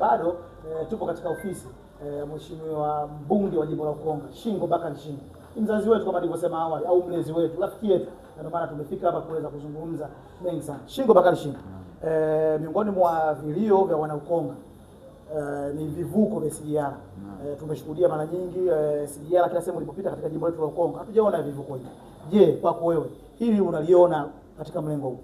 Bado tupo katika ofisi Mheshimiwa mbunge wa jimbo la Ukonga Shingo Bakari Shingo, mzazi wetu kama nilivyosema awali, au mlezi wetu, rafiki yetu, ndio maana tumefika hapa kuweza kuzungumza mengi sana. Shingo Bakari Shingo, miongoni mwa vilio vya wana Ukonga ni vivuko vya SGR. Tumeshuhudia mara nyingi SGR kila sehemu ilipopita katika jimbo letu la Ukonga, hatujaona vivuko hivi. Je, kwako wewe hili unaliona katika mlengo huu?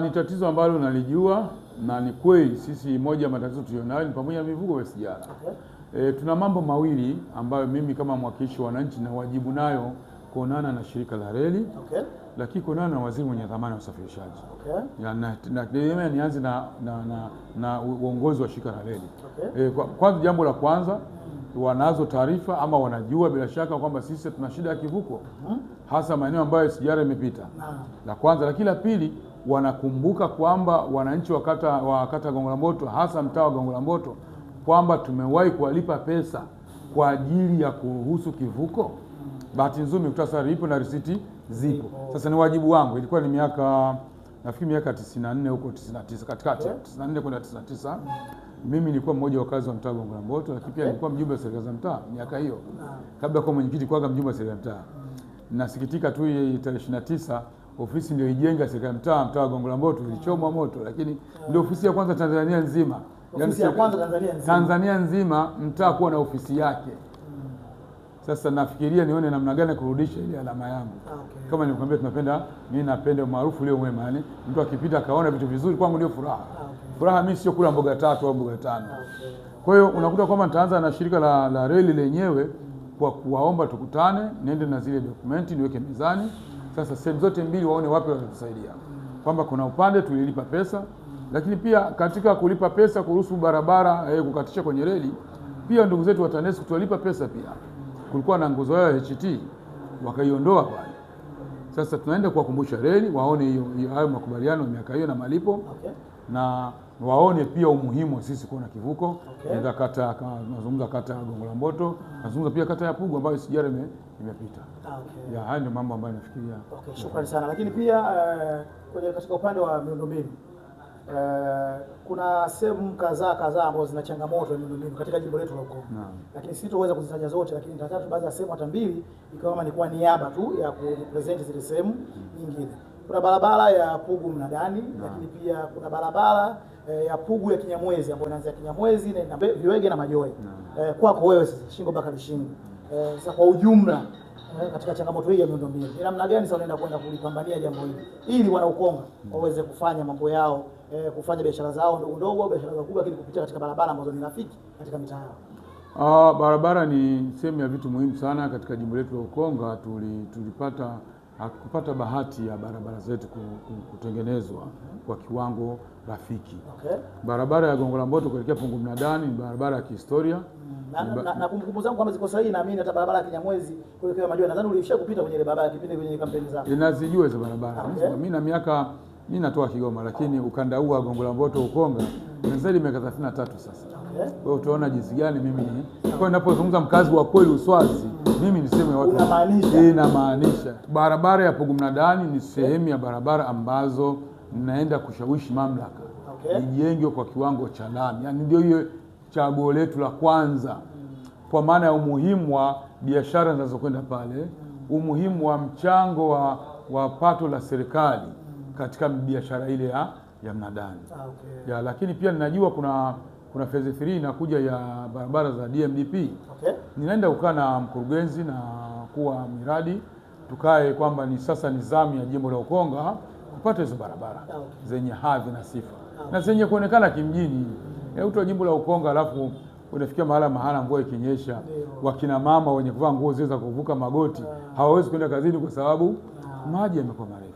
Ni tatizo ambalo nalijua na ni kweli sisi moja ya matatizo tulionayo ni pamoja na vivuko vya SGR. Okay. Tuna mambo mawili ambayo mimi kama mwakilishi wa wananchi na wajibu nayo kuonana na shirika la reli. Okay. Lakini kuonana na waziri mwenye dhamana ya usafirishaji. Okay. Na nianze na uongozi wa shirika la reli. Okay. Kwanza jambo la kwanza wanazo taarifa ama wanajua bila shaka kwamba sisi tuna shida ya kivuko. Hasa maeneo ambayo SGR imepita. La kwanza, lakini la pili wanakumbuka kwamba wananchi wa kata Gongo la Mboto, hasa mtaa wa Gongo la Mboto, kwamba tumewahi kuwalipa pesa kwa ajili ya kuruhusu kivuko. Bahati nzuri muktasari ipo na risiti zipo. Sasa ni wajibu wangu, ilikuwa ni nafikiri miaka 94 huko 99, katikati 94 kwenda 99. Mimi nilikuwa mmoja wa kazi wa mtaa Gongo la Mboto, lakini pia nilikuwa mjumbe wa serikali za mtaa miaka hiyo. Kabla kwa mwenyekiti kwa mjumbe wa serikali za mtaa. Nasikitika tu tarehe 29 ofisi ndio ijenga serikali mtaa wa Gongo la Mboto ilichomwa moto, lakini ndio ofisi ya kwanza Tanzania nzima. Ofisi ya kwanza Tanzania nzima mtaa kuwa na ofisi yake. Sasa nafikiria nione namna gani kurudisha ile alama yangu. Okay. Kama nilikwambia mimi napenda maarufu leo mwema, yani mtu akipita akaona vitu vizuri kwangu ndio furaha. Okay. Furaha mimi sio kula mboga 3 au mboga 5. Okay. Kwa hiyo unakuta kwamba nitaanza na shirika la reli lenyewe kwa kuwaomba tukutane, niende na zile dokumenti niweke mezani. Sasa sehemu zote mbili waone wapi watatusaidia. Kwamba kuna upande tulilipa pesa, lakini pia katika kulipa pesa kuruhusu barabara kukatisha kwenye reli, pia ndugu zetu wa TANESCO tulipa pesa pia. Kulikuwa na nguzo yao ya HT wakaiondoa pale. Sasa tunaenda kuwakumbusha reli waone hayo makubaliano ya miaka hiyo na malipo. Okay. Na waone pia umuhimu sisi kuwa na kivuko. Okay. Ndio nazungumza kata ya Gongo la Mboto, nazungumza pia kata ya Pugu ambayo SGR imepita. Okay. Ya haya ndio mambo ambayo nafikiria. Okay, shukrani sana. Lakini pia katika upande wa miundombinu kuna sehemu kadhaa ambazo zina changamoto ya miundombinu katika jimbo letu la Ukonga. Lakini sitoweza kuzitaja zote, lakini nitatatu baadhi ya sehemu hata mbili ikawa ni kwa niaba tu ya kurepresent zile sehemu nyingine. Kuna barabara ya Pugu Mnadani, lakini pia kuna barabara ya Pugu ya Kinyamwezi ambayo inaanzia Kinyamwezi na Viwege na Majoe. Kwako wewe sasa Shingo Bakari Shingo, sasa kwa ujumla katika changamoto hii ya miundombinu ni namna gani sasa unaenda kwenda kulipambania jambo hili ili wana Ukonga waweze kufanya mambo yao, kufanya biashara zao ndogo ndogo au biashara kubwa, lakini kupitia katika barabara ambazo ni rafiki katika mitaa yao? Barabara ni sehemu ya vitu muhimu sana katika jimbo letu la Ukonga. Hakupata bahati ya barabara zetu kutengenezwa kwa kiwango rafiki. Okay. Barabara ya Gongo la Mboto kuelekea Pugu Mnadani ni barabara ya kihistoria. Na kumbukumbu zangu kama ziko sahihi, naamini hata barabara ya Kinyamwezi kuelekea Majoe nadhani ulishia kupita kwenye ile barabara kipindi kwenye kampeni zako. Ninazijua hizo barabara. Okay. Mimi natoa Kigoma, lakini ukanda huu wa Gongo la Mboto Ukonga ni zaidi miaka 33 sasa. Okay. Kwa hiyo utaona jinsi gani mimi kwa ninapozungumza mkazi wa kweli Uswazi, mimi niseme watu inamaanisha barabara ya Pugu Mnadani ni sehemu ya barabara ambazo naenda kushawishi mamlaka. Okay. Ijengwe kwa kiwango cha lami. Yaani ndio hiyo chaguo letu la kwanza, kwa maana ya umuhimu wa biashara zinazokwenda pale, umuhimu wa mchango wa pato la serikali katika biashara ile ya Mnadani. Okay. Lakini pia ninajua kuna phase 3 inakuja ya barabara za DMDP. Okay. Ninaenda kukaa na mkurugenzi na kuwa miradi tukae kwamba sasa ni zamu ya jimbo la Ukonga kupata hizo barabara. Okay. Zenye hadhi na sifa. Okay. Na zenye kuonekana kimjini. Uto jimbo la Ukonga alafu unafikia mahala mvua ikinyesha, wakina mama wenye kuvaa nguo za kuvuka magoti hawawezi kwenda kazini kwa sababu maji yamekuwa marefu.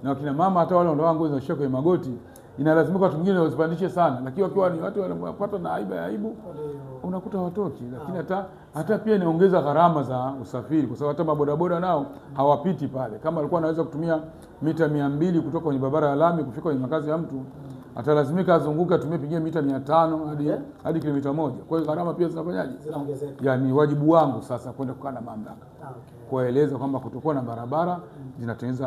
Na wakina mama hata wale wanao nguo zinashika kwenye magoti inalazimika watu wengine wasipandishe sana, lakini wakiwa ni watu wanapata na aibu unakuta watoki. Lakini hata pia inaongeza gharama za usafiri, kwa sababu hata mabodaboda nao hawapiti pale. Kama alikuwa anaweza kutumia mita 200 kutoka kwenye barabara ya lami kufika kwenye makazi ya mtu, atalazimika azunguke atumie pengine mita 500 hadi kilomita 1. Kwa hiyo gharama pia zinafanyaje? Zinaongezeka. Yaani wajibu wangu sasa kwenda kukaa na mamlaka. Okay. Kueleza kwamba kutokuwa na barabara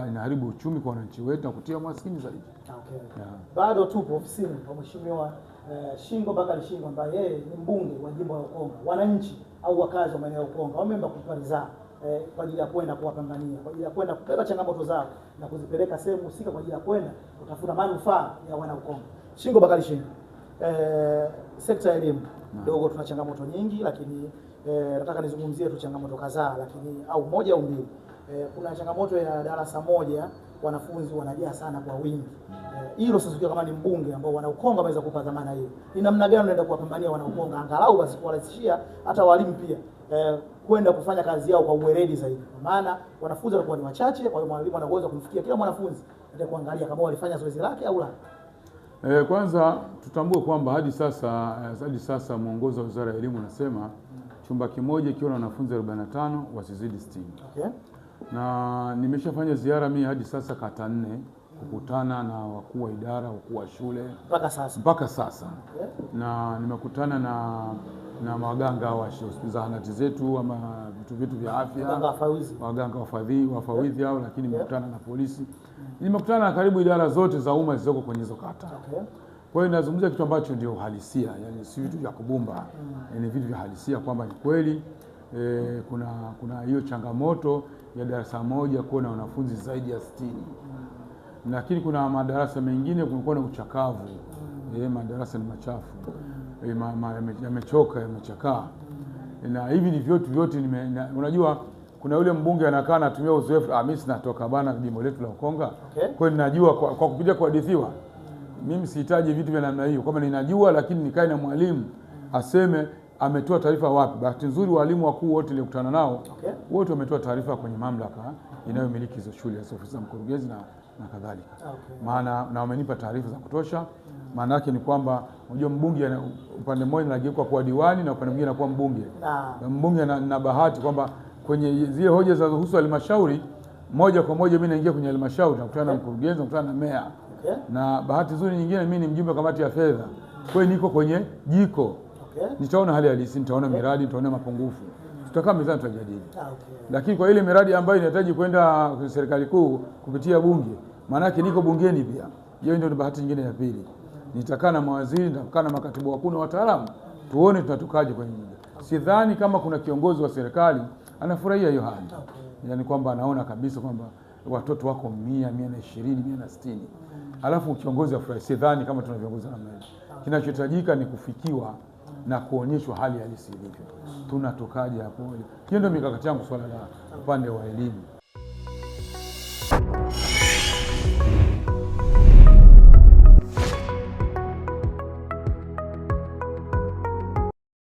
inaharibu uchumi kwa wananchi wetu na kutia maskini zaidi. Okay. Yeah. Bado tupo ofisini kwa Mheshimiwa Shingo Bakari Shingo ambaye yeye ni mbunge wa jimbo la Ukonga. Wananchi au wakazi wa maeneo ya Ukonga wameomba kumpa ridhaa kwa ajili ya kwenda kuwapambania, kwa ajili ya kwenda kubeba changamoto zao na kuzipeleka sehemu husika kwa ajili ya kwenda kutafuta manufaa ya wana Ukonga. Shingo Bakari Shingo, sekta ya elimu dogo, tuna changamoto nyingi, lakini nataka nizungumzie tu changamoto kadhaa, lakini au moja au mbili. Kuna changamoto ya darasa moja, wanafunzi wanajaa sana kwa wingi. Hilo sasa kama ni mbunge ambao wana Ukonga waweza kupa dhamana hiyo, ni namna gani unaenda kuwapambania wana Ukonga angalau basi kuwarahisishia hata walimu pia kwenda kufanya kazi yao kwa uweledi zaidi, kwa maana wanafunzi wanakuwa ni wachache, kwa hiyo mwalimu anaweza kumfikia kila mwanafunzi na kuangalia kama walifanya zoezi lake au la. Kwanza tutambue kwamba hadi sasa mwongozo wa Wizara ya Elimu unasema chumba kimoja kikiwa na wanafunzi 45 wasizidi 60. Okay. Na nimeshafanya ziara mimi hadi sasa kata 4 kukutana na wakuu wa idara, wakuu wa shule mpaka sasa. Okay. Na nimekutana na waganga wa zahanati zetu ama vitu vya afya, waganga wafawidhi hao, lakini nimekutana na polisi. Nimekutana na karibu idara zote za umma zilizoko kwenye hizo kata. Okay. Kwa hiyo nazungumzia kitu ambacho ndio uhalisia, yani si vitu vya kubumba. Ni vitu vya halisia kwamba ni kweli kuna hiyo changamoto ya darasa moja kuwa na wanafunzi zaidi ya 60. Lakini kuna madarasa mengine kulikuwa na uchakavu. Madarasa ni machafu. Yamechoka, yamechakaa. Na hivi ni vyote unajua kuna yule mbunge anakaa anatumia uzoefu, mimi sinatoka bana jimbo letu la Ukonga. Okay. Kwa hiyo ninajua kwa kupitia kuhadithiwa. Mimi sihitaji vitu vya namna hiyo. Kama ninajua, lakini nikae na mwalimu aseme ametoa taarifa wapi. Bahati nzuri walimu wakuu wote nilikutana nao, okay, wote wametoa taarifa kwenye mamlaka inayomiliki hizo shule, ofisi za mkurugenzi na kadhalika. Okay. Maana na wamenipa taarifa za kutosha. Maana yake ni kwamba unajua mbunge upande mmoja anageuka kuwa diwani na upande mwingine anakuwa mbunge. Na mbunge na bahati kwamba kwenye zile hoja zinazohusu halmashauri moja kwa moja mimi naingia kwenye halmashauri, nakutana na mkurugenzi, nakutana na meya. Okay. Na bahati nzuri nyingine mimi ni mjumbe wa kamati ya fedha. Kwa hiyo niko kwenye jiko. Okay. Nitaona hali halisi, nitaona miradi, nitaona mapungufu. Tutakaa mezani tutajadili. Okay. Lakini kwa ile miradi ambayo inahitaji kwenda kwenye serikali kuu kupitia bunge, maana yake niko bungeni pia. Hiyo ndio bahati nyingine ya pili. Nitakaa na mawaziri, nitakaa na makatibu wakuu na wataalamu, tuone tunatokaje kwenye bunge. Sidhani kama kuna kiongozi wa serikali anafurahia hiyo hali. Okay. Yaani kwamba anaona kabisa kwamba watoto wako 100, 120, 160. Alafu kiongozi afurahi. Sidhani kama tuna viongozi namna hiyo. Kinachohitajika ni kufikiwa na kuonyeshwa hali halisi ilivyo. Tunatokaje hapo? Hiyo ndio mikakati yangu swala la upande wa elimu.